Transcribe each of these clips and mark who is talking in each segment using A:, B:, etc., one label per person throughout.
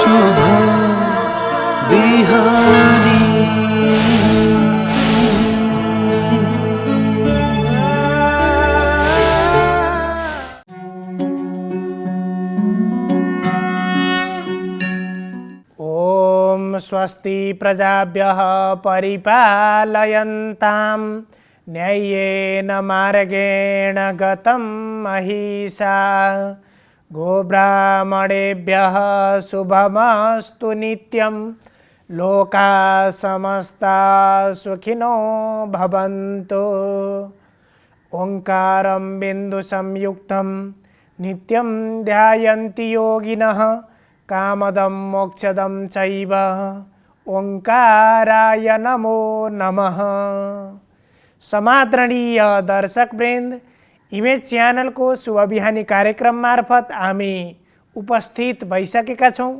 A: शुभ बिहानी।
B: ओम स्वस्ति प्रजाभ्यः परिपालयन्तां न्याय्येन मार्गेण गतं महिषा। गोब्राह्मणेभ्यः शुभमस्तु नित्यं। लोकाः समस्ताः सुखिनो भवन्तु। ओंकारं बिन्दुसंयुक्तं नित्यं ध्यायन्ति योगिनः कामदं मोक्षदं चैव। ओंकाराय नमो नमः। समादरणीय दर्शकवृन्द, इमेज च्यानल को शुभ बिहानी कार्यक्रम मार्फत हामी उपस्थित भइसकेका छौं।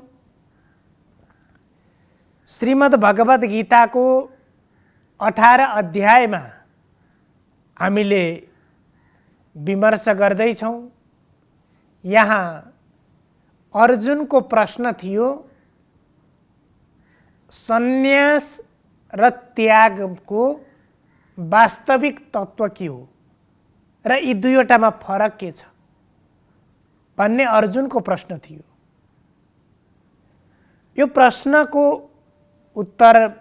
B: श्रीमद् भगवत गीता को 18 अध्यायमा हामीले विमर्श गर्दैछौं। यहाँ अर्जुन को प्रश्न थियो, सन्यास र त्याग को वास्तविक तत्व के हो र यी दुईवटामा फरक के छ भन्ने अर्जुन को प्रश्न थियो। यो प्रश्न को उत्तर,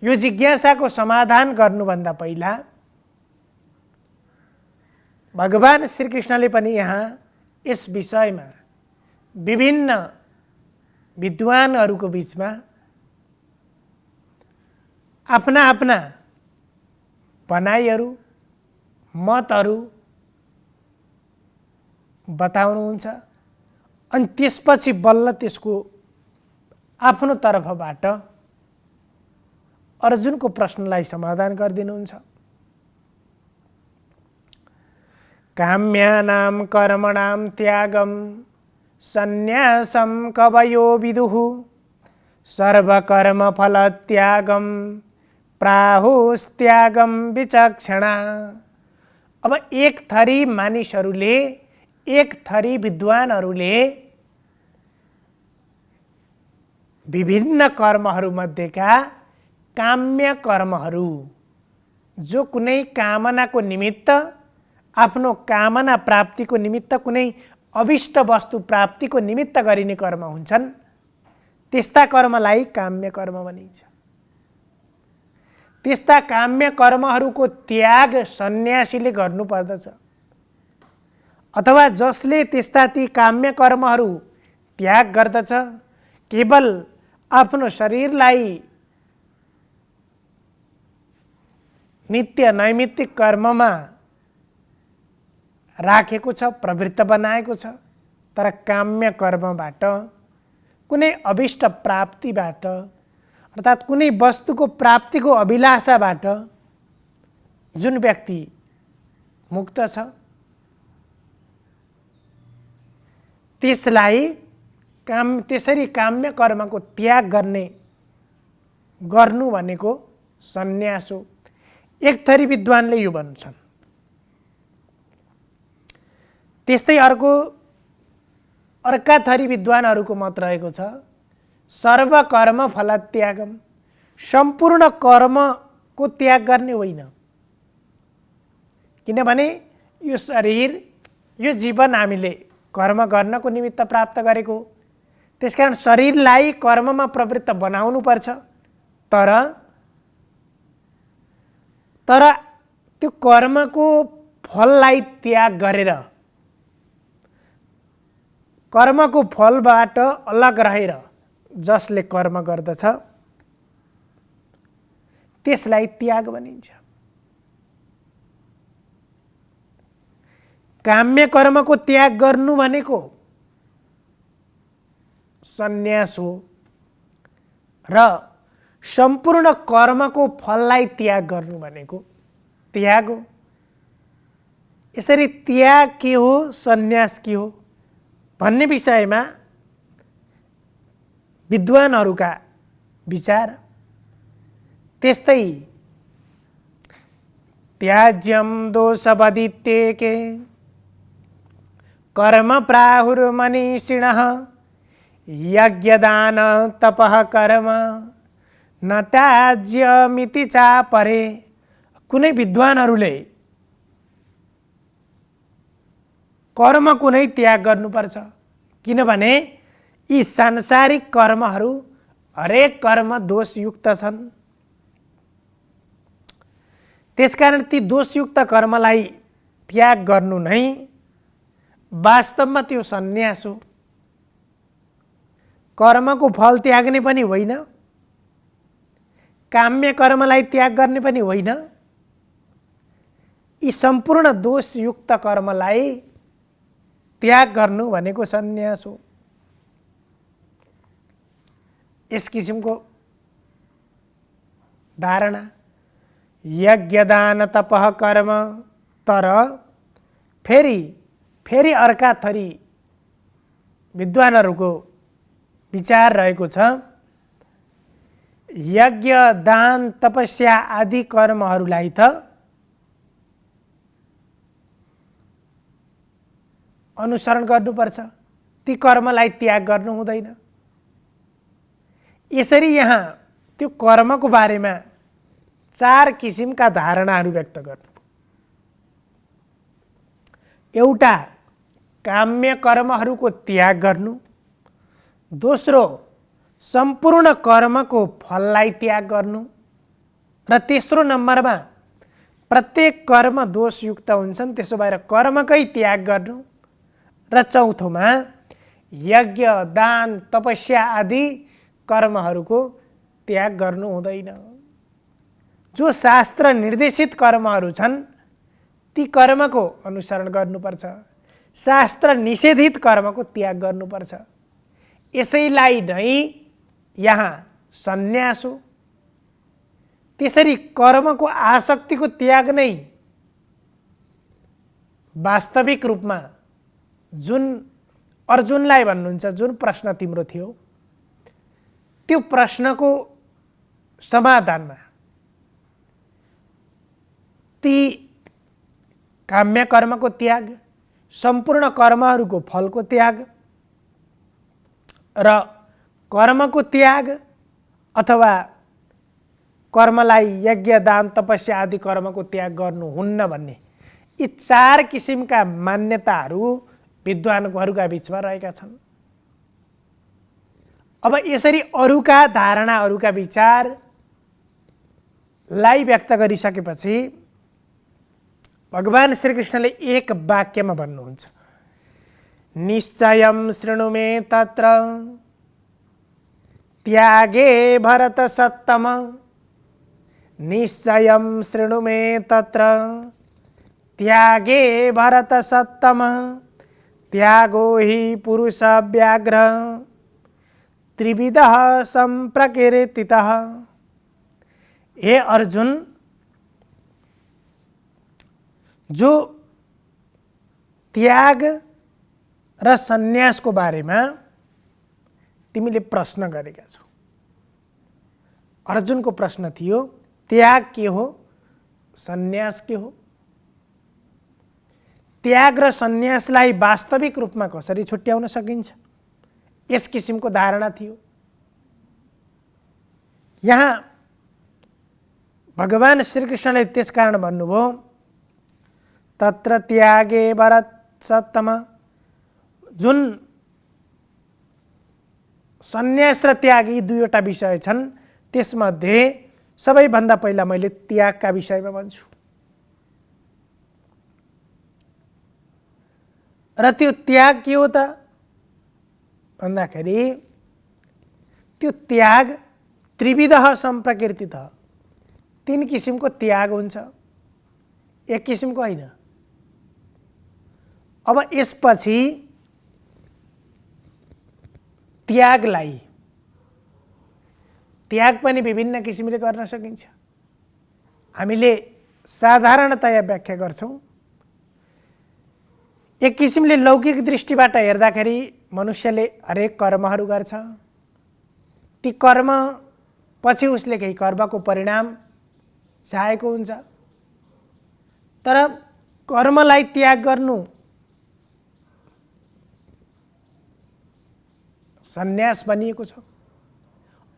B: यो जिज्ञासा को समाधान गर्नुभन्दा पहिला भगवान श्री कृष्णले पनि यहाँ यस विषयमा विभिन्न विद्वानहरूको बीचमा आफ्ना आफ्ना भनाइहरू मतहरू बताउनुहुन्छ अनि त्यसपछि बल्ल त्यसको आफ्नो तर्फबाट अर्जुनको प्रश्नलाई समाधान गरिदिनुहुन्छ। काम्यानां कर्मणां त्यागं सन्न्यासं कवयो विदुः सर्वकर्मफलत्यागं प्राहुस्त्यागं विचक्षणा। अब एक थरी मानिसहरूले, एक थरी विद्वानहरूले विभिन्न कर्महरूमध्येका काम्य कर्महरू, जो कुनै कामनाको निमित्त, आफ्नो कामना प्राप्तिको निमित्त, कुनै अभिष्ट वस्तु प्राप्तिको निमित्त गरिने कर्म हुन्छन्, त्यस्ता कर्मलाई काम्य कर्म भनिन्छ। त्यस्ता काम्य कर्महरूको त्याग सन्यासीले गर्नुपर्दछ, अथवा जसले त्यस्ता ती काम्य कर्महरू त्याग गर्दछ, केवल आफ्नो शरीरलाई नित्य नैमित्तिक कर्ममा राखेको छ, प्रवृत्त बनाएको छ, तर काम्य कर्मबाट, कुनै अभिष्ट प्राप्तिबाट, अर्थात् कुनै वस्तुको प्राप्तिको अभिलाषाबाट जुन व्यक्ति मुक्त छ, त्यसलाई त्यसरी काम्य कर्मको त्याग गर्नु भनेको सन्यास हो। एक थरी विद्वानले यो भन्छन्। त्यस्तै अर्का थरी विद्वानहरूको मत रहेको छ, सर्वकर्म फलत्यागम, सम्पूर्ण कर्मको त्याग गर्ने होइन। किनभने यो शरीर, यो जीवन हामीले कर्म गर्नको निमित्त प्राप्त गरेको, त्यसकारण शरीरलाई कर्ममा प्रवृत्त बनाउनु पर्छ। तर त्यो कर्मको फललाई त्याग गरेर, कर्मको फलबाट अलग रहेर जसले कर्म गर्दछ, त्यसलाई त्याग भनिन्छ। काम्य कर्मको त्याग गर्नु भनेको सन्यास हो र सम्पूर्ण कर्मको फललाई त्याग गर्नु भनेको त्याग हो। यसरी त्याग के हो, सन्यास के हो भन्ने विषयमा विद्वानहरूका विचार। त्यस्तै त्याज्यम दोषवदित्येके कर्म प्राहुर्मनीषिणः यज्ञदान तपः कर्म न त्याज्यमिति चापरे। कुनै विद्वानहरूले कर्मको नै त्याग गर्नुपर्छ, किनभने यी सांसारिक कर्महरू हरेक कर्म दोषयुक्त छन्। त्यसकारण ती दोषयुक्त कर्मलाई त्याग गर्नु नै वास्तवमा त्यो सन्यास हो। कर्मको फल त्याग्ने पनि होइन, काम्य कर्मलाई त्याग गर्ने पनि होइन, यी सम्पूर्ण दोषयुक्त कर्मलाई त्याग गर्नु भनेको सन्यास हो। यस किसिमको धारणा यज्ञदान तपः कर्म। तर फेरि अर्का थरी विद्वानहरूको विचार रहेको छ, यज्ञ दान तपस्या आदि कर्महरूलाई त अनुसरण गर्नुपर्छ, ती कर्मलाई त्याग गर्नु हुँदैन। यसरी यहाँ त्यो कर्मको बारेमा 4 किसिमका धारणाहरू व्यक्त गर्नु। एउटा काम्य कर्महरूको त्याग गर्नु, दोस्रो सम्पूर्ण कर्मको फललाई त्याग गर्नु, र तेस्रो नम्बरमा प्रत्येक कर्म दोषयुक्त हुन्छन्, त्यसो भएर कर्मकै त्याग गर्नु, र चौथोमा यज्ञ दान तपस्या आदि कर्महरूको त्याग गर्नु हुँदैन। जो शास्त्र निर्देशित कर्महरू छन् ती कर्मको अनुसरण गर्नुपर्छ, शास्त्र निषेधित कर्मको त्याग गर्नुपर्छ। यसैलाई नै यहाँ सन्यास हो। त्यसरी कर्मको आसक्तिको त्याग नै वास्तविक रूपमा जुन अर्जुनलाई भन्नुहुन्छ, जुन प्रश्न तिम्रो थियो त्यो प्रश्नको समाधानमा ती काम्य कर्मको त्याग, सम्पूर्ण कर्महरूको फलको त्याग र कर्मको त्याग अथवा कर्मलाई यज्ञ दान तपस्या आदि कर्मको त्याग गर्नुहुन्न भन्ने यी 4 किसिमका मान्यताहरू विद्वानहरूका बीचमा रहेका छन्। अब यसरी अरूका धारणा, अरूका विचारलाई व्यक्त गरिसकेपछि भगवान श्रीकृष्णले एक वाक्यमा भन्नुहुन्छ, निश्चयं शृणु मे तत्र त्यागे भरत सत्तम। निश्चयं शृणु मे तत्र त्यागे भरत सत्तम। त्यागो हि पुरुष व्याघ्र त्रिविधः संप्रकीर्तितः। हे अर्जुन, जो त्याग र सन्यासको बारेमा तिमीले प्रश्न गरेका छौ, अर्जुनको प्रश्न थियो त्याग के हो, सन्यास के हो, त्याग र सन्यासलाई वास्तविक रूपमा कसरी छुट्याउन सकिन्छ, यस किसिमको धारणा थियो। यहाँ भगवान श्रीकृष्णले त्यसकारण भन्नुभयो तत्र त्यागे भरत सत्तम। जुन सन्यास र त्याग यी दुईवटा विषय छन्, त्यसमध्ये सबैभन्दा पहिला मैले त्यागका विषयमा भन्छु। र त्यो त्याग के हो त भन्दाखेरि त्यो त्याग त्रिविधः संप्रकीर्तितः, 3 किसिमको त्याग हुन्छ, एक किसिमको होइन। अब यसपछि त्याग पनि विभिन्न किसिमले गर्न सकिन्छ। हामीले साधारणतया व्याख्या गर्छौं। एक किसिमले लौकिक दृष्टिबाट हेर्दाखेरि मनुष्यले हरेक कर्महरू गर्छ, ती कर्म पछि उसले केही कर्मको परिणाम चाहेको हुन्छ। तर कर्मलाई त्याग गर्नु सन्यास भनिएको छ।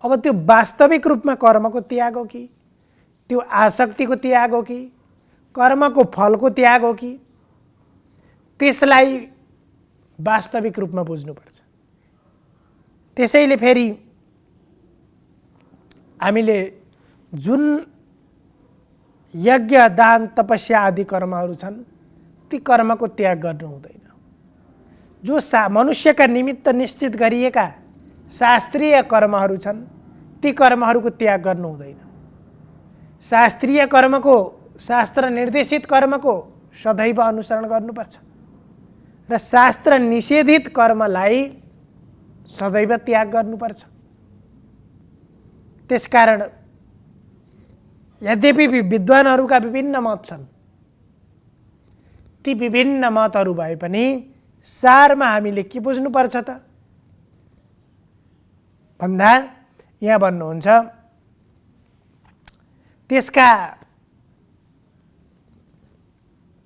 B: अब त्यो वास्तविक रूपमा कर्मको त्याग हो कि, त्यो आसक्तिको त्याग हो कि, कर्मको फलको त्याग हो कि, त्यसलाई वास्तविक रूपमा बुझ्नुपर्छ। त्यसैले फेरि हामीले जुन यज्ञ दान तपस्या आदि कर्महरू छन् ती कर्मको त्याग गर्नु हुँदैन। जो मनुष्यका निमित्त निश्चित गरिएका शास्त्रीय कर्महरू छन् ती कर्महरूको त्याग गर्नु हुँदैन। शास्त्रीय कर्मको, शास्त्र निर्देशित कर्मको सदैव अनुसरण गर्नुपर्छ र शास्त्र निषेधित कर्मलाई सदैव त्याग गर्नुपर्छ। त्यसकारण यद्यपि विद्वानहरूका विभिन्न मत छन्, ती विभिन्न मतहरू भए पनि सारमा हामीले के बुझ्नुपर्छ त भन्दा यहाँ भन्नुहुन्छ त्यसका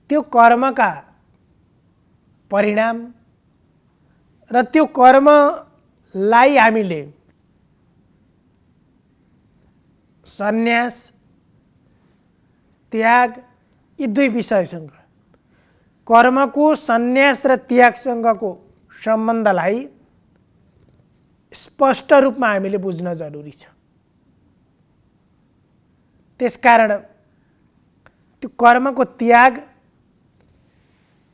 B: त्यो कर्मका परिणाम र त्यो कर्मलाई हामीले सन्यास त्याग यी दुई विषयसँग, कर्मको सन्यास र त्यागसँगको सम्बन्धलाई स्पष्ट रूपमा हामीले बुझ्न जरुरी छ। त्यसकारण त्यो कर्मको त्याग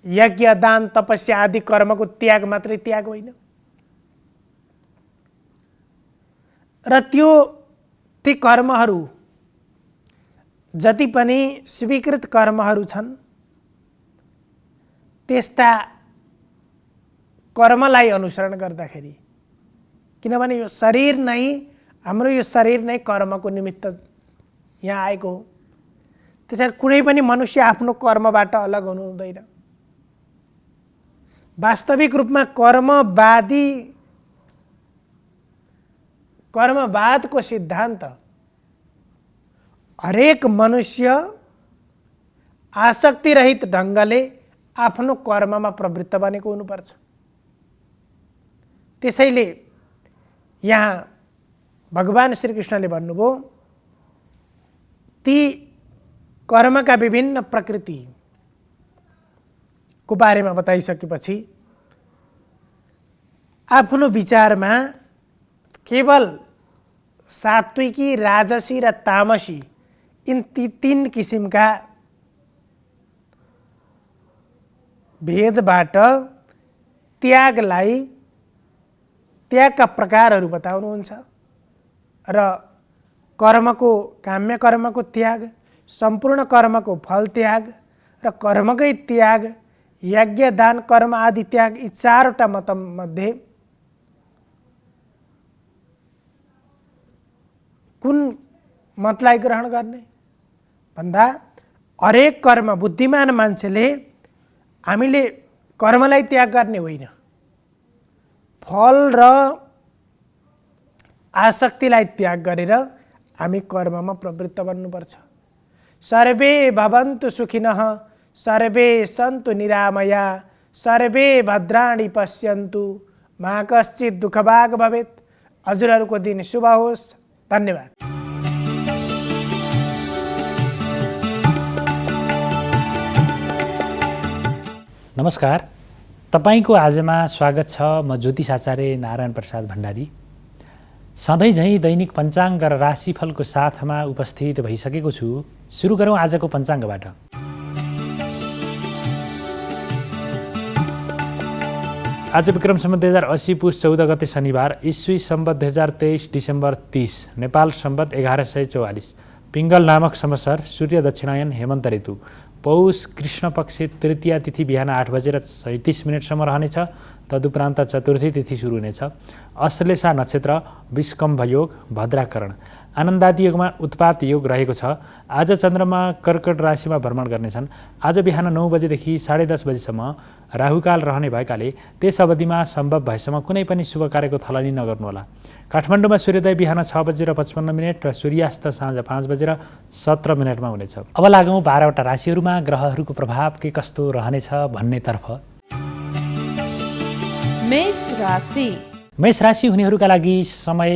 B: यज्ञ दान तपस्या आदि कर्मको त्याग मात्रै त्याग होइन र ती कर्महरू जति पनि स्वीकृत कर्महरू छन् त्यस्ता कर्मलाई अनुसरण गर्दाखेरि, किनभने यो शरीर नै, हाम्रो यो शरीर नै कर्मको निमित्त यहाँ आएको हो, त्यसैले कुनै पनि मनुष्य आफ्नो कर्मबाट अलग हुनु हुँदैन। वास्तविक रूपमा कर्मवादको सिद्धान्त हरेक मनुष्य आसक्ति रहित ढङ्गले आफ्नो कर्ममा प्रवृत्त बनेको हुनुपर्छ। त्यसैले यहाँ भगवान श्रीकृष्णले भन्नुभयो ती कर्मका विभिन्न प्रकृतिको बारेमा बताइसकेपछि आफ्नो विचारमा केवल सात्विकी, राजसी र तामसी यी तीन किसिमका भेदबाट त्यागका प्रकारहरू बताउनुहुन्छ र कर्मको, काम्य कर्मको त्याग, सम्पूर्ण कर्मको फल त्याग र कर्मकै त्याग, यज्ञ दान कर्म आदि त्याग, यी चारवटा मतमध्ये कुन मतलाई ग्रहण गर्ने भन्दा हरेक कर्म, बुद्धिमान मान्छेले हामीले कर्मलाई त्याग गर्ने होइन, फल र आसक्तिलाई त्याग गरेर हामी कर्ममा प्रवृत्त बन्नुपर्छ। सर्वे भवन्तु सुखिनः, सर्वे सन्तु निरामया, सर्वे भद्राणि पश्यन्तु, मा कश्चित् दुःखभाग् भवेत्। हजुरहरूको दिन शुभ होस्। धन्यवाद।
A: नमस्कार, तपाईको आजमा स्वागत छ। म ज्योतिष आचार्य नारायण प्रसाद भण्डारी सधैँ झैँ दैनिक पञ्चाङ्ग र राशिफलको साथमा उपस्थित भइसकेको छु। सुरु गरौँ आजको पञ्चाङ्गबाट। आज विक्रम सम्वत 2080 पुष 14 गते शनिबार, ईस्वी सम्वत 2023 डिसेम्बर 30, नेपाल सम्वत 1144, पिङ्गल नामक संवत्सर, सूर्य दक्षिणायन, हेमन्त ऋतु, पौष कृष्ण पक्ष तृतीया तिथि बिहान 8:37 रहनेछ। तदुपरान्त चतुर्थी तिथि सुरु हुनेछ। अश्लेषा नक्षत्र, विष्कम्भ योग, भद्राकरण, आनन्दादि योगमा उत्पात योग रहेको छ। आज चन्द्रमा कर्कट राशिमा भ्रमण गर्नेछन्। आज बिहान 9 बजेदेखि 10:30 बजेसम्म राहुकाल रहने भएकाले त्यस अवधिमा सम्भव भएसम्म कुनै पनि शुभ कार्यको थलनी नगर्नुहोला। काठमाडौँमा सूर्योदय बिहान 6:55 र सूर्यास्त साँझ 5:17 हुनेछ। अब लागौँ 12वटा राशिहरूमा ग्रहहरूको प्रभाव के कस्तो रहनेछ भन्नेतर्फ।
C: मेष राशि।
A: मेष राशि हुनेहरूका लागि समय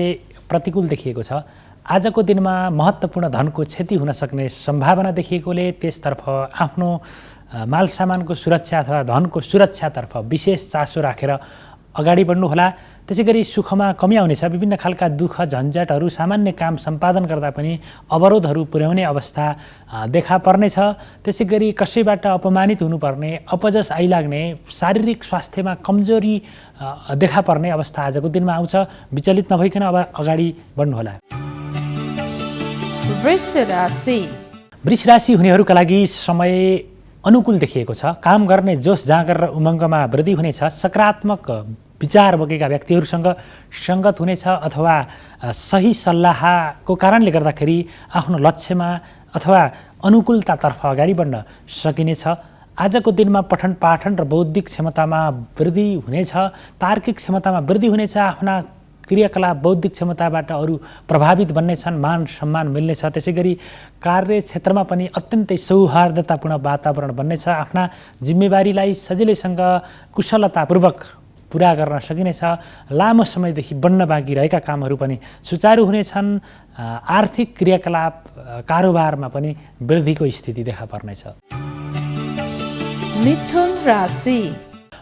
A: प्रतिकूल देखिएको छ। आजको दिनमा महत्त्वपूर्ण धनको क्षति हुन सक्ने सम्भावना देखिएकोले त्यसतर्फ आफ्नो माल सामानको सुरक्षा अथवा धनको सुरक्षातर्फ विशेष चासो राखेर अगाडि बढ्नुहोला। त्यसै गरी सुखमा कमी आउनेछ। विभिन्न खालका दुःख झन्झटहरू सामान्य काम सम्पादन गर्दा पनि अवरोधहरू पुर्याउने अवस्था देखा पर्नेछ। त्यसै गरी कसैबाट अपमानित हुनुपर्ने, अपजस आइलाग्ने, शारीरिक स्वास्थ्यमा कमजोरी देखा पर्ने अवस्था आजको दिनमा आउँछ। विचलित नभइकन अब अगाडि बढ्नुहोला। वृष राशि हुनेहरूका लागि समय अनुकूल देखिएको छ। काम गर्ने जोस जाँगर र उमङ्गमा वृद्धि हुनेछ। सकारात्मक विचार बोकेका व्यक्तिहरूसँग सङ्गत हुनेछ अथवा सही सल्लाहको कारणले गर्दाखेरि आफ्नो लक्ष्यमा अथवा अनुकूलतातर्फ अगाडि बढ्न सकिनेछ। आजको दिनमा पठन पाठन र बौद्धिक क्षमतामा वृद्धि हुनेछ। तार्किक क्षमतामा वृद्धि हुनेछ। आफ्ना क्रियाकलाप बौद्धिक क्षमताबाट अरू प्रभावित बन्नेछन्। मान सम्मान मिल्नेछ। त्यसै गरी कार्य क्षेत्रमा पनि अत्यन्तै सौहार्दतापूर्ण वातावरण बन्नेछ। आफ्ना जिम्मेवारीलाई सजिलैसँग कुशलतापूर्वक पुरा गर्न सकिनेछ। लामो समयदेखि बन्न बाँकी रहेका कामहरू पनि सुचारू हुनेछन्। आर्थिक क्रियाकलाप कारोबारमा पनि वृद्धिको स्थिति देखा पर्नेछ।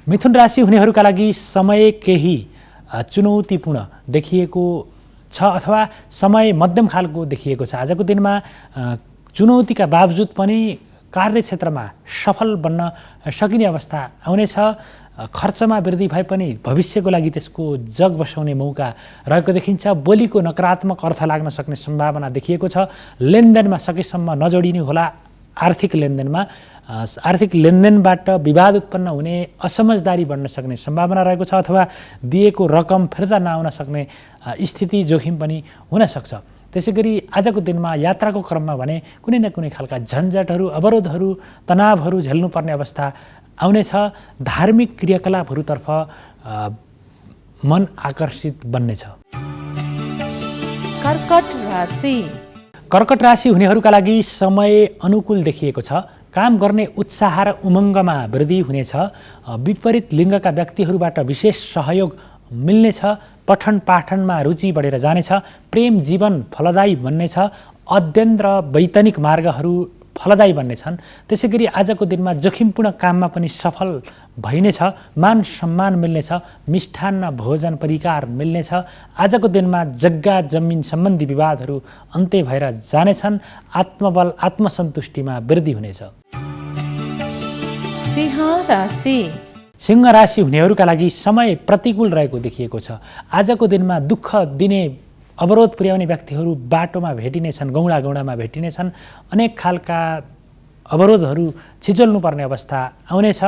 A: मिथुन राशि हुनेहरूका लागि समय केही चुनौतीपूर्ण देखिएको छ अथवा समय मध्यम खालको देखिएको छ। आजको दिनमा चुनौतीका बावजुद पनि कार्यक्षेत्रमा सफल बन्न सकिने अवस्था आउनेछ। खर्चमा वृद्धि भए पनि भविष्यको लागि त्यसको जग बसाउने मौका रहेको देखिन्छ। बोलीको नकारात्मक अर्थ लाग्न सक्ने सम्भावना देखिएको छ। लेनदेनमा सकेसम्म नजोडिनु होला। आर्थिक लेनदेनबाट विवाद उत्पन्न हुने, असमझदारी बढ्न सक्ने सम्भावना रहेको छ अथवा दिएको रकम फिर्ता नआउन सक्ने स्थिति जोखिम पनि हुन सक्छ। त्यसै गरी आजको दिनमा यात्राको क्रममा भने कुनै न कुनै खालका झन्झटहरू, अवरोधहरू, तनावहरू झेल्नुपर्ने अवस्था आउनेछ। धार्मिक क्रियाकलापहरूतर्फ मन आकर्षित बन्नेछ। कर्कट राशि हुनेहरूका लागि समय अनुकूल देखिएको छ। काम गर्ने उत्साह र उमङ्गमा वृद्धि हुनेछ। विपरीत लिङ्गका व्यक्तिहरूबाट विशेष सहयोग मिल्नेछ। पठन पाठनमा रुचि बढेर जानेछ। प्रेम जीवन फलदायी बन्नेछ। अध्ययन र वैतनिक मार्गहरू फलदायी बन्नेछन्। त्यसै गरी आजको दिनमा जोखिमपूर्ण काममा पनि सफल भइनेछ। मान सम्मान मिल्नेछ। मिष्ठान्न भोजन परिकार मिल्नेछ। आजको दिनमा जग्गा जमिन सम्बन्धी विवादहरू अन्त्य भएर जानेछन्। आत्मबल आत्मसन्तुष्टिमा वृद्धि हुनेछ। सिंह राशि हुनेहरूका लागि समय प्रतिकूल रहेको देखिएको छ। आजको दिनमा दुःख दिने, अवरोध पुर्याउने व्यक्तिहरू बाटोमा भेटिनेछन्। गौडामा भेटिनेछन्। अनेक खालका अवरोधहरू छिचोल्नुपर्ने अवस्था आउनेछ।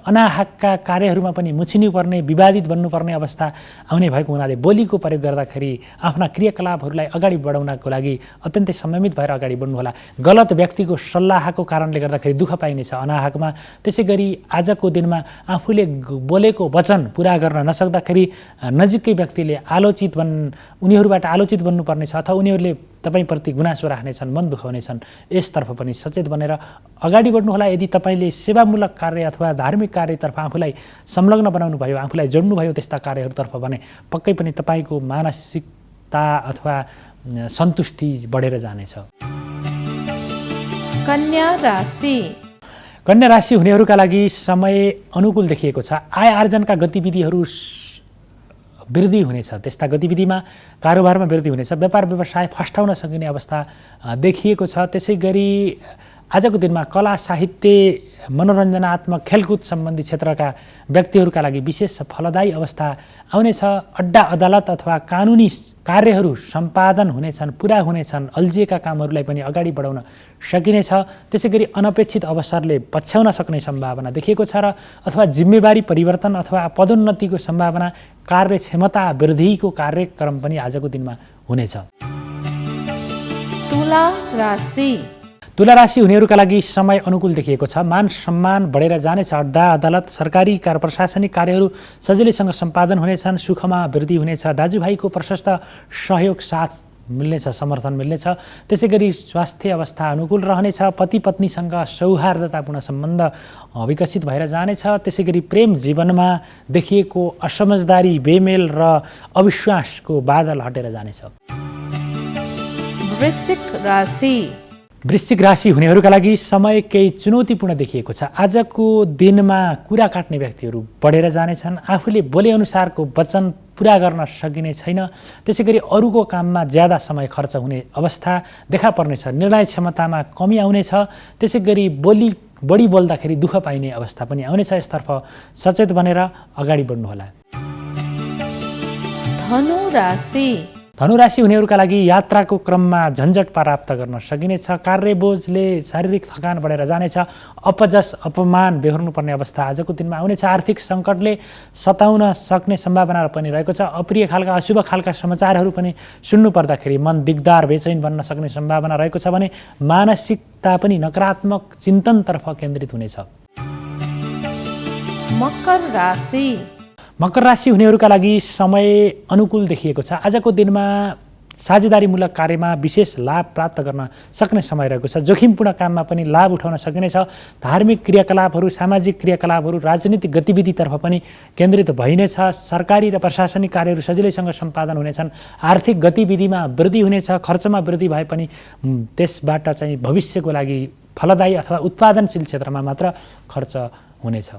A: अनाहकका कार्यहरूमा पनि मुछिनुपर्ने, विवादित बन्नुपर्ने अवस्था आउने भएको हुनाले बोलीको प्रयोग गर्दाखेरि आफ्ना क्रियाकलापहरूलाई अगाडि बढाउनको लागि अत्यन्तै संयमित भएर अगाडि बढ्नुहोला। गलत व्यक्तिको सल्लाहको कारणले गर्दाखेरि दुःख पाइनेछ अनाहकमा। त्यसै गरी आजको दिनमा आफूले बोलेको वचन पुरा गर्न नसक्दाखेरि नजिकै व्यक्तिले उनीहरूबाट आलोचित बन्नुपर्नेछ अथवा उनीहरूले तपाईप्रति गुनासो राख्नेछन्, मन दुखाउनेछन्। यसतर्फ पनि सचेत बनेर अगाडि बढ्नुहोला। यदि तपाईँले सेवामूलक कार्य अथवा धार्मिक कार्यतर्फ आफूलाई संलग्न बनाउनु भयो, आफूलाई जोड्नुभयो त्यस्ता कार्यहरूतर्फ भने पक्कै पनि तपाईँको मानसिकता अथवा सन्तुष्टि बढेर जानेछ। कन्या राशि हुनेहरूका लागि समय अनुकूल देखिएको छ। आय आर्जनका गतिविधिहरू वृद्धि हुनेछ। त्यस्ता गतिविधिमा कारोबारमा वृद्धि हुनेछ। व्यापार व्यवसाय फस्टाउन सकिने अवस्था देखिएको छ। त्यसै गरी आजको दिनमा कला साहित्य मनोरञ्जनात्मक खेलकुद सम्बन्धी क्षेत्रका व्यक्तिहरूका लागि विशेष फलदायी अवस्था आउनेछ। अड्डा अदालत अथवा कानुनी कार्यहरू सम्पादन हुनेछन्, पुरा हुनेछन्। अल्झिएका कामहरूलाई पनि अगाडि बढाउन सकिनेछ। त्यसै गरी अनपेक्षित अवसरले पछ्याउन सक्ने सम्भावना देखिएको छ र अथवा जिम्मेवारी परिवर्तन अथवा पदोन्नतिको सम्भावना, कार्यक्षमता वृद्धिको कार्यक्रम पनि आजको दिनमा हुनेछ। तुला राशि हुनेहरूका लागि समय अनुकूल देखिएको छ। मान सम्मान बढेर जानेछ। अड्डा अदालत सरकारी प्रशासनिक कार्यहरू सजिलैसँग सम्पादन हुनेछन्। सुखमा वृद्धि हुनेछ। दाजुभाइको प्रशस्त सहयोग साथ मिल्नेछ, समर्थन मिल्नेछ। त्यसै गरी स्वास्थ्य अवस्था अनुकूल रहनेछ, पति पत्नीसँग सौहार्दतापूर्ण सम्बन्ध विकसित भएर जानेछ। त्यसै गरी प्रेम जीवनमा देखिएको असमझदारी, बेमेल र अविश्वासको बादल हटेर जानेछ। वृश्चिक राशि हुनेहरूका लागि समय केही चुनौतीपूर्ण देखिएको छ। आजको दिनमा कुरा काट्ने व्यक्तिहरू बढेर जानेछन्। आफूले बोलेअनुसारको वचन पुरा गर्न सकिने छैन। त्यसै गरी अरूको काममा ज्यादा समय खर्च हुने अवस्था देखा पर्नेछ। निर्णय क्षमतामा कमी आउनेछ। त्यसै गरी बढी बोल्दाखेरि दुःख पाइने अवस्था पनि आउनेछ। यसतर्फ सचेत बनेर अगाडि बढ्नुहोला। धनुराशि हुनेहरूका लागि यात्राको क्रममा झन्झट प्राप्त गर्न सकिनेछ। कार्यबोझले शारीरिक थकान बढेर जानेछ। अपजस अपमान बेहोर्नुपर्ने अवस्था आजको दिनमा आउनेछ। आर्थिक सङ्कटले सताउन सक्ने सम्भावना पनि रहेको छ। अप्रिय खालका अशुभ खालका समाचारहरू पनि सुन्नु पर्दाखेरि मन दिगदार बेचैन बन्न सक्ने सम्भावना रहेको छ भने मानसिकता पनि नकारात्मक चिन्तनतर्फ केन्द्रित हुनेछ। मकर राशि हुनेहरूका लागि समय अनुकूल देखिएको छ। आजको दिनमा साझेदारीमूलक कार्यमा विशेष लाभ प्राप्त गर्न सक्ने समय रहेको छ। जोखिमपूर्ण काममा पनि लाभ उठाउन सकिनेछ। धार्मिक क्रियाकलापहरू, सामाजिक क्रियाकलापहरू, राजनीतिक गतिविधितर्फ पनि केन्द्रित भइनेछ। सरकारी र प्रशासनिक कार्यहरू सजिलैसँग सम्पादन हुनेछन्। आर्थिक गतिविधिमा वृद्धि हुनेछ। खर्चमा वृद्धि भए पनि त्यसबाट चाहिँ भविष्यको लागि फलदायी अथवा उत्पादनशील क्षेत्रमा मात्र खर्च हुनेछ।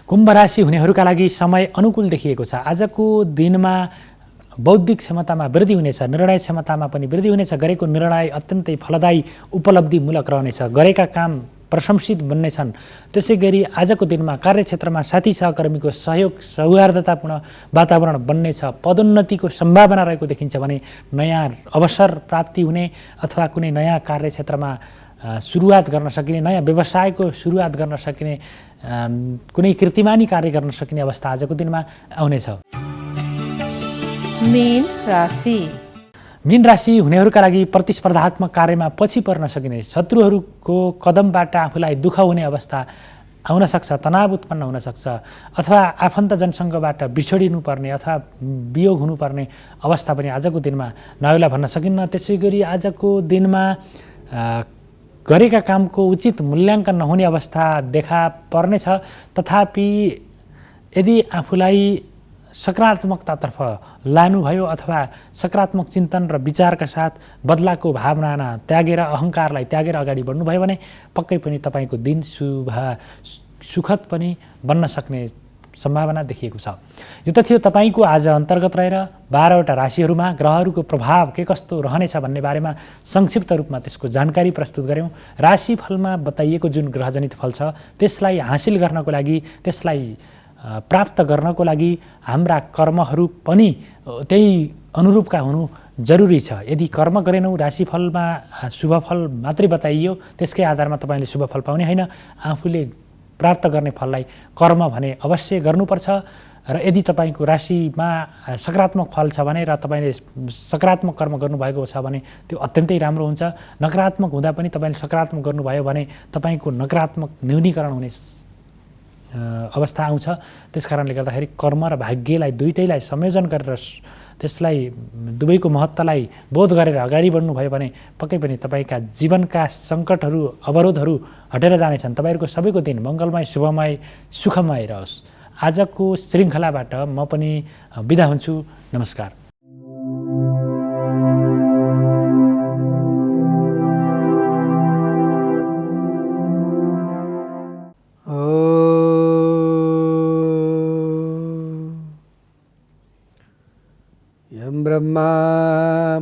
A: कुम्भ राशि हुनेहरूका लागि समय अनुकूल देखिएको छ। आजको दिनमा बौद्धिक क्षमतामा वृद्धि हुनेछ। निर्णय क्षमतामा पनि वृद्धि हुनेछ। गरेको निर्णय अत्यन्तै फलदायी उपलब्धिमूलक रहनेछ। गरेका काम प्रशंसित बन्नेछन्। त्यसै गरी आजको दिनमा कार्यक्षेत्रमा साथी सहकर्मीको सहयोग, सौहार्दतापूर्ण वातावरण बन्नेछ। पदोन्नतिको सम्भावना रहेको देखिन्छ भने नयाँ अवसर प्राप्ति हुने अथवा कुनै नयाँ कार्यक्षेत्रमा सुरुवात गर्न सकिने, नयाँ व्यवसायको सुरुवात गर्न सकिने, कुनै कीर्तिमानी कार्य गर्न सकिने अवस्था आजको दिनमा आउनेछ। मीन राशि हुनेहरूका लागि प्रतिस्पर्धात्मक कार्यमा पछि पर्न सकिने, शत्रुहरूको कदमबाट आफूलाई दुःख हुने अवस्था आउन सक्छ। तनाव उत्पन्न हुन सक्छ अथवा आफन्तजनसँगबाट बिछोडिनुपर्ने अथवा वियोग हुनुपर्ने अवस्था पनि आजको दिनमा नआउला भन्न सकिन्न। त्यसै गरी आजको दिनमा गरेका कामको उचित मूल्याङ्कन नहुने अवस्था देखा पर्नेछ। तथापि यदि आफूलाई सकारात्मकतातर्फ लानुभयो अथवा सकारात्मक चिन्तन र विचारका साथ बदलाको भावना त्यागेर, अहङ्कारलाई त्यागेर अगाडि बढ्नुभयो भने पक्कै पनि तपाईँको दिन सुखद पनि बन्न सक्ने सम्भावना देखिएको छ। यो त थियो तपाईँको आज अन्तर्गत रहेर 12वटा राशिहरूमा ग्रहहरूको प्रभाव के कस्तो रहनेछ भन्ने बारेमा संक्षिप्त रूपमा त्यसको जानकारी प्रस्तुत गऱ्यौँ। राशिफलमा बताइएको जुन ग्रहजनित फल छ त्यसलाई हासिल गर्नको लागि, त्यसलाई प्राप्त गर्नको लागि हाम्रा कर्महरू पनि त्यही अनुरूपका हुनु जरुरी छ। यदि कर्म गरेनौँ, राशिफलमा शुभफल मात्रै बताइयो, त्यसकै आधारमा तपाईँले शुभफल पाउने होइन। आफूले प्राप्त गर्ने फललाई कर्म भने अवश्य गर्नुपर्छ। र यदि तपाईँको राशिमा सकारात्मक फल छ भने र तपाईँले सकारात्मक कर्म गर्नुभएको छ भने त्यो अत्यन्तै राम्रो हुन्छ। नकारात्मक हुँदा पनि तपाईँले सकारात्मक गर्नुभयो भने तपाईँको नकारात्मक न्यूनीकरण हुने अवस्था आउँछ। त्यस कारणले गर्दाखेरि कर्म र भाग्यलाई दुईटैलाई संयोजन गरेर त्यसलाई दुवैको महत्त्वलाई बोध गरेर अगाडि बढ्नुभयो भने पक्कै पनि तपाईँका जीवनका सङ्कटहरू, अवरोधहरू हटेर जानेछन्। तपाईँहरूको सबैको दिन मङ्गलमय, शुभमय, सुखमय रहोस्। आजको श्रृङ्खलाबाट म पनि बिदा हुन्छु। नमस्कार।
C: ब्रह्मा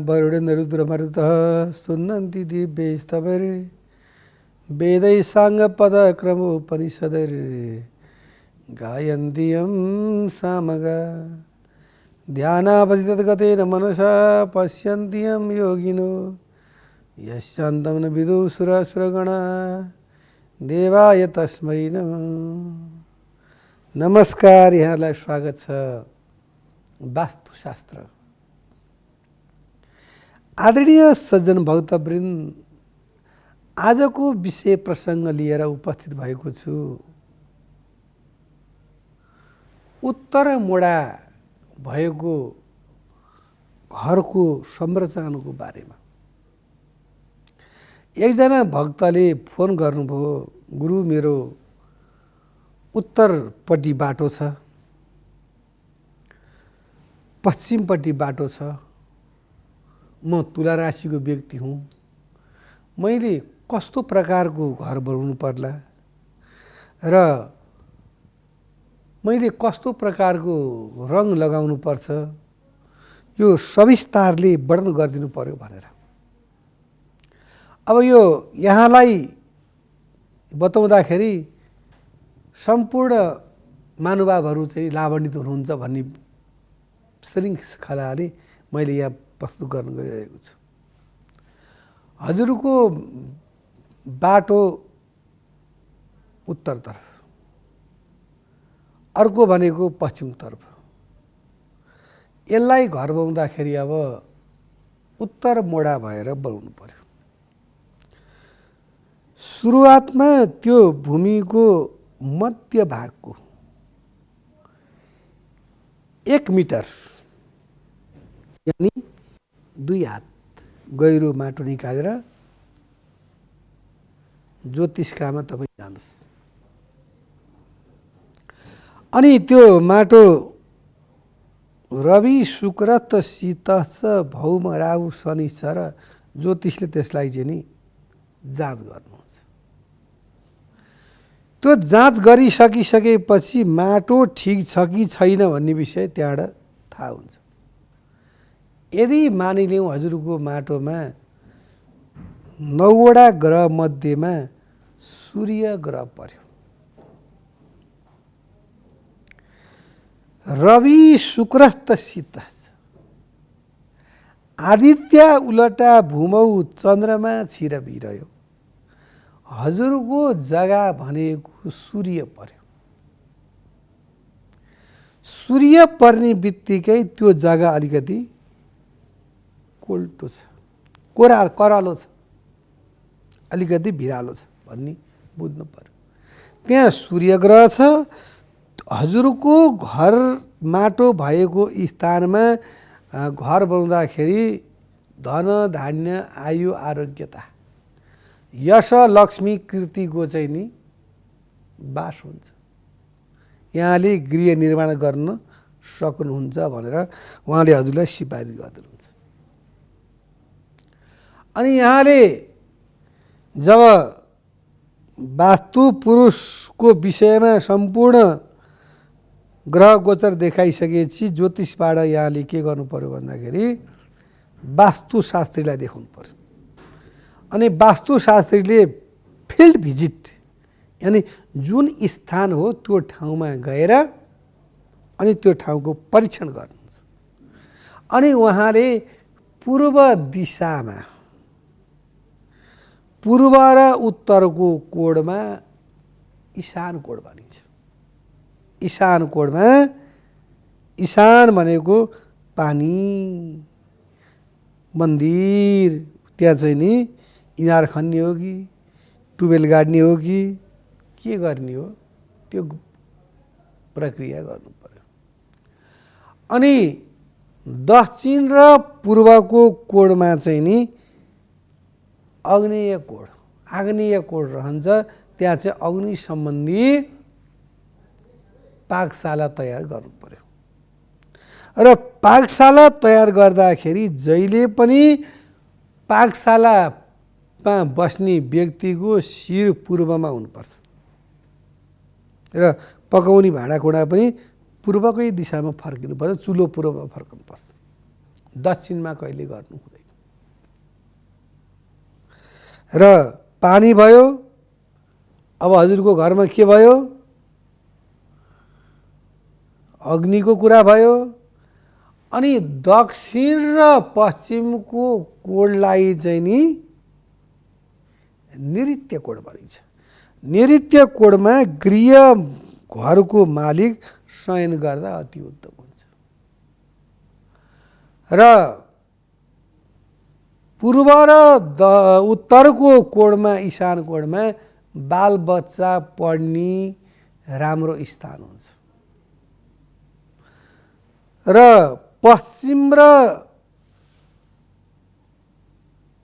C: वरुणरुद्रमरुतः सुनन्ति दिव्यैस्तवैः वेदैः साङ्गपदक्रमोपनिषदैः गायन्ति यं सामगा ध्यानावधितद्गतेन मनसा पश्यन्ति यं योगिनो यस्यान्तं न विदुः सुरसुरगणा देवाय तस्मै नमः। नमस्कार, यहाँलाई स्वागत छ वास्तुशास्त्र। आदरणीय सज्जन भक्तवृन्द, आजको विषय प्रसङ्ग लिएर उपस्थित भएको छु। उत्तर मोडा भएको घरको संरचनाको बारेमा एकजना भक्तले फोन गर्नुभयो, गुरु मेरो उत्तरपट्टि बाटो छ, पश्चिमपट्टि बाटो छ, म तुला राशिको व्यक्ति हुँ, मैले कस्तो प्रकारको घर बनाउनु पर्ला र मैले कस्तो प्रकारको रङ लगाउनु पर्छ, यो सविस्तारले वर्णन गरिदिनु पर्यो भनेर। अब यो यहाँलाई बताउँदाखेरि सम्पूर्ण महानुभावहरू चाहिँ लाभान्वित हुनुहुन्छ भन्ने श्रृङ्खलाले मैले यहाँ प्रस्तुत गर्न गइरहेको छु। हजुरको बाटो उत्तरतर्फ, अर्को भनेको पश्चिमतर्फ। यसलाई घर बनाउँदाखेरि अब उत्तर मोडा भएर बनाउनु पर्यो। सुरुवातमा त्यो भूमिको मध्य भागको 1 मिटर यानी 2 हात गहिरो माटो निकालेर ज्योतिषकामा तपाईँ जानुहोस्। अनि त्यो माटो रवि शुक्र त शीतश्च भौम राहु शनि छ र ज्योतिषले त्यसलाई चाहिँ नि जाँच गर्नुहुन्छ। त्यो जाँच गरिसकिसकेपछि माटो ठिक छ कि छैन भन्ने विषय त्यहाँबाट थाहा हुन्छ। यदि मानिलिउँ हजुरको माटोमा 9वटा ग्रह मध्येमा सूर्य ग्रह पर्यो, रवि शुक्र त शीत, आदित्य उलटा भूमौ चन्द्रमा छिरबिरह्यो, हजुरको जग्गा भनेको सूर्य पर्यो। सूर्य पर्ने बित्तिकै त्यो जग्गा अलिकति कोल्टो छ, करालो छ, अलिकति भिरालो छ भन्ने बुझ्नु पर्यो। त्यहाँ सूर्य ग्रह छ। हजुरको घर माटो भएको स्थानमा घर बनाउँदाखेरि धन धान्य आयु आरोग्यता यश लक्ष्मी कीर्तिको चाहिँ नि बास हुन्छ। यहाँले गृह निर्माण गर्न सक्नुहुन्छ भनेर उहाँले हजुरलाई सिफारिस गर्नुहुन्छ। अनि यहाँले जब वास्तु पुरुषको विषयमा सम्पूर्ण ग्रह गोचर देखाइसकेपछि ज्योतिषबाट यहाँले के गर्नु पर्यो भन्दाखेरि वास्तुशास्त्रीलाई देखाउनु पर्यो। अनि वास्तुशास्त्रीले फिल्ड भिजिट यानी जुन स्थान हो त्यो ठाउँमा गएर अनि त्यो ठाउँको परीक्षण गर्नुहुन्छ। अनि उहाँले पूर्व दिशामा पूर्व र उत्तरको कोणमा ईशान कोण भनिन्छ। ईशान कोणमा ईशान भनेको पानी, मन्दिर, त्यहाँ चाहिँ नि इनार खन्ने हो कि ट्युबवेल गाड्ने हो कि के गर्ने हो त्यो प्रक्रिया गर्नु पर्यो। अनि दक्षिण र पूर्वको कोणमा चाहिँ नि आग्नेय कोण रहन्छ। त्यहाँ चाहिँ अग्नि सम्बन्धी पाकशाला तयार गर्नु पर्यो। र पाकशाला तयार गर्दाखेरि जहिले पनि पाकशालामा बस्ने व्यक्तिको शिर पूर्वमा हुनुपर्छ र पकाउने भाँडाकुँडा पनि पूर्वकै दिशामा फर्किनु पर्छ, चुलो पूर्वमा फर्कनुपर्छ, दक्षिणमा कहिले गर्नु हुँदैन। र पानी भयो। अब हजुरको घरमा के भयो? अग्निको कुरा भयो। अनि दक्षिण र पश्चिमको कोणलाई चाहिँ नि नैऋत्य कोण भनिन्छ। नैऋत्य कोणमा गृह घरको मालिक शयन गर्दा अति उत्तम हुन्छ। र पूर्व र उत्तरको कोणमा ईशान कोणमा बाल बच्चा पढ्ने राम्रो स्थान हुन्छ। र पश्चिम र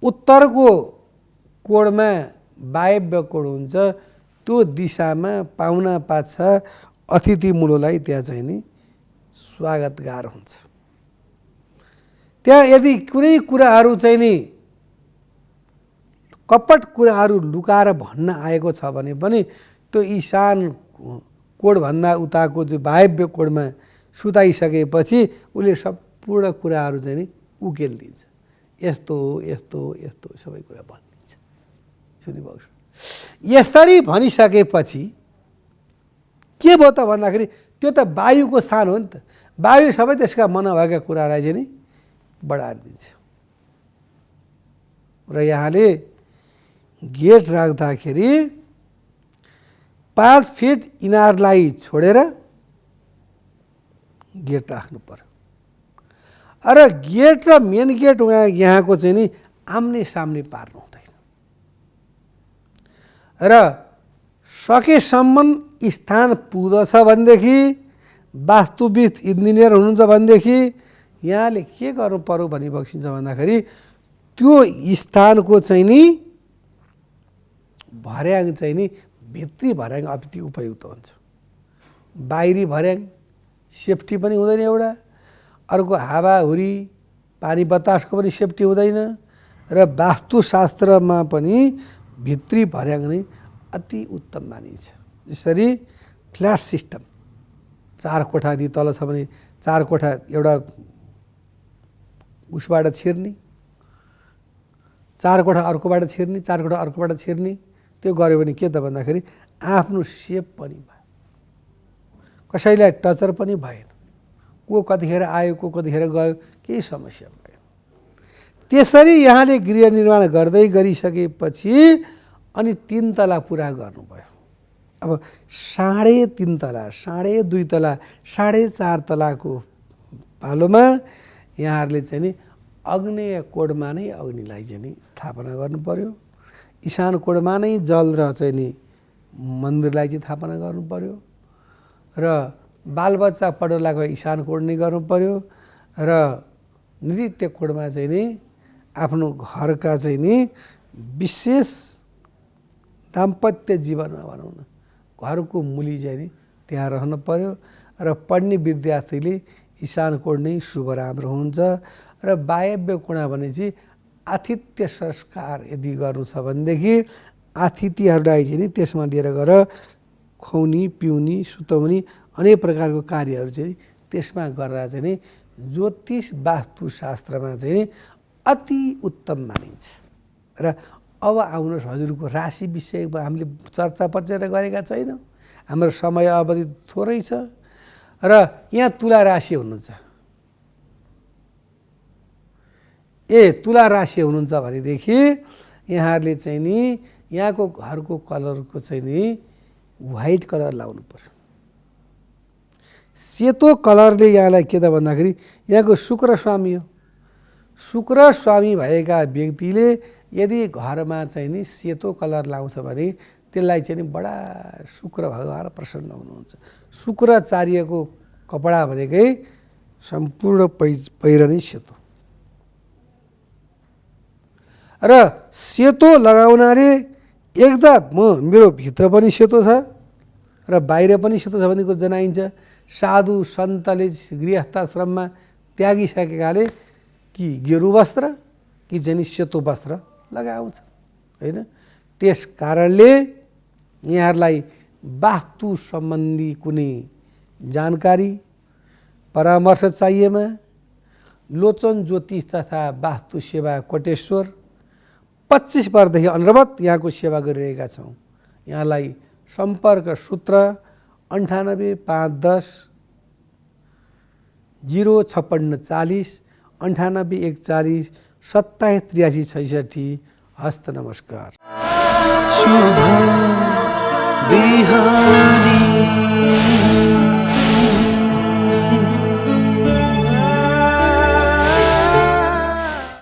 C: उत्तरको कोणमा वायव्य कोण हुन्छ। त्यो दिशामा पाहुना पाछा अतिथि मूललाई त्यहाँ चाहिँ नि स्वागतगार हुन्छ। त्यहाँ यदि कुनै कुराहरू चाहिँ नि कपट कुराहरू लुकाएर भन्न आएको छ भने पनि त्यो ईशान कोणभन्दा उताको जो वायव्य कोणमा सुताइसकेपछि उसले सम्पूर्ण कुराहरू चाहिँ नि उकेलिदिन्छ। यस्तो हो यस्तो हो यस्तो सबै कुरा भनिदिन्छ। सुनिभाउ यसरी भनिसकेपछि के भयो त भन्दाखेरि त्यो त वायुको स्थान हो नि त। वायु सबै त्यसका मनमा भएका कुरालाई चाहिँ नि बढाएर दिन्छ। र यहाँले गेट राख्दाखेरि 5 फिट इनारलाई छोडेर गेट राख्नु पर्यो। र गेट र मेन गेट यहाँको चाहिँ नि आम्ने सामने पार्नु हुँदैन। र सकेसम्म स्थान पुग्दछ भनेदेखि वास्तुविद इन्जिनियर हुनुहुन्छ भनेदेखि यहाँले के गर्नु पर्यो भनी बक्सिन्छ भन्दाखेरि त्यो स्थानको चाहिँ नि भर्याङ चाहिँ नि भित्री भर्याङ अति उपयुक्त हुन्छ। बाहिरी भर्याङ सेफ्टी पनि हुँदैन एउटा, अर्को हावाहुरी पानी बतासको पनि सेफ्टी हुँदैन। र वास्तुशास्त्रमा पनि भित्री भर्याङ नै अति उत्तम मानिन्छ। जसरी फ्ल्याट सिस्टम 4 कोठा यदि तल छ भने 4 कोठा एउटा उसबाट छिर्ने, 4 कोठा अर्कोबाट छिर्ने, 4 कोठा अर्कोबाट छिर्ने, त्यो गर्यो भने के त भन्दाखेरि आफ्नो सेप पनि भयो, कसैलाई टचर पनि भएन, को कतिखेर आयो को कतिखेर गयो केही समस्या भएन। त्यसरी यहाँले गृह निर्माण गर्दै गरिसकेपछि अनि 3 तला पुरा गर्नुभयो। अब 3.5 तला, 2.5 तला, 4.5 तलाको पालोमा यहाँहरूले चाहिँ नि अग्नेय कोणमा नै अग्निलाई चाहिँ नि स्थापना गर्नु पर्यो। ईशान कोणमा नै जल र चाहिँ नि मन्दिरलाई चाहिँ स्थापना गर्नु पर्यो। र बालबच्चा पढ्न लागेको ईशान कोण नै गर्नु पर्यो। र नृत्य कोणमा चाहिँ नि आफ्नो घरका चाहिँ नि विशेष दाम्पत्य जीवनमा भनौँ न घरको मूली चाहिँ नि त्यहाँ रहन पर्यो। र पढ्ने विद्यार्थीले ईशान कोण नै शुभ राम्रो हुन्छ। र वायव्य कोण भनेपछि आतिथ्य संस्कार यदि गर्नु छ भनेदेखि अतिथिहरूलाई चाहिँ नि त्यसमा लिएर गएर खुवाउने पिउने सुताउने अनेक प्रकारको कार्यहरू चाहिँ त्यसमा गर्दा चाहिँ नि ज्योतिष वास्तुशास्त्रमा चाहिँ नि अति उत्तम मानिन्छ। र अब आउनुहोस् हजुरको राशि विषयमा हामीले चर्चा परिचय गरेका छैनौँ, हाम्रो समय अवधि थोरै छ। र यहाँ तुला राशि हुनुहुन्छ, तुला राशि हुनुहुन्छ भनेदेखि यहाँहरूले चाहिँ नि यहाँको घरको कलरको चाहिँ नि व्हाइट कलर लाउनु पर्यो। सेतो कलरले यहाँलाई के त भन्दाखेरि यहाँको शुक्र स्वामी हो। शुक्र स्वामी भएका व्यक्तिले यदि घरमा चाहिँ नि सेतो कलर लाउँछ भने त्यसलाई चाहिँ नि बडा शुक्र भगवान प्रसन्न हुनुहुन्छ। शुक्राचार्यको कपडा भनेकै सम्पूर्ण पहिरनै सेतो। र सेतो लगाउनाले एकदम मेरो भित्र पनि सेतो छ र बाहिर पनि सेतो छ भन्ने कुरो जनाइन्छ। साधु सन्तले गृहस्थाश्रममा त्यागिसकेकाले कि गेरु वस्त्र कि चाहिँ सेतो वस्त्र लगाउँछ होइन। त्यस कारणले यहाँहरूलाई वास्तु सम्बन्धी कुनै जानकारी परामर्श चाहिएमा लोचन ज्योतिष तथा वास्तु सेवा कोटेश्वर 25 वर्षदेखि अनवरत यहाँको सेवा गरिरहेका छौँ। यहाँलाई सम्पर्क सूत्र 985110 05640 984140 278366। हस्त नमस्कार।
D: शुभ बिहान।